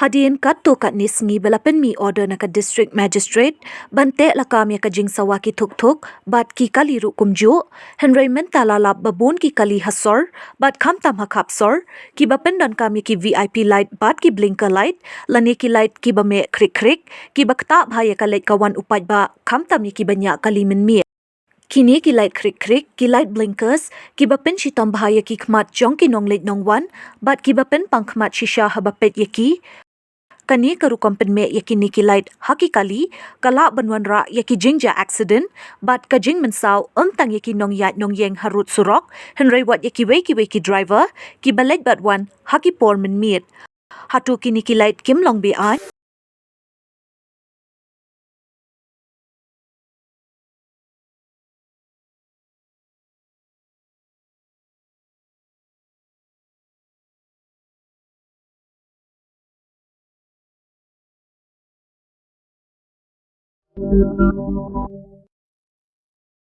Hadien kato katne sngi bela pynmih order na ka district magistrate bante lakam ya ka jingsawa ki thuk bat ki kali ru kumjuh hynrei mynta lalap babun ki kali hasor bat khamtam khap sor kiba pyndonkam ya ki VIP leit bat ki blinker light lani ki leit kiba me khrik khrik kiba ktah bhaya ka leit kawan paidbah khamtam ya ki banyak kali mynmiet. Kini ki leit khrik khrik, ki leit blinkers, kiba pynshitom bahaya ki khmat jong ki nongleit nongwan, bat kiba pynpang khmat shisha haba peit yaki. Kani karukom pynmih yaki ni ki leit haki kali, kala banwan ra yaki jingja accident, bat ka jing mensau tang yaki nongyeng harut surok, hynrei wat yaki weki driver, kiba leit bat wan haki por mynmiet. Hato Kine ki leit kim long Beaiñ.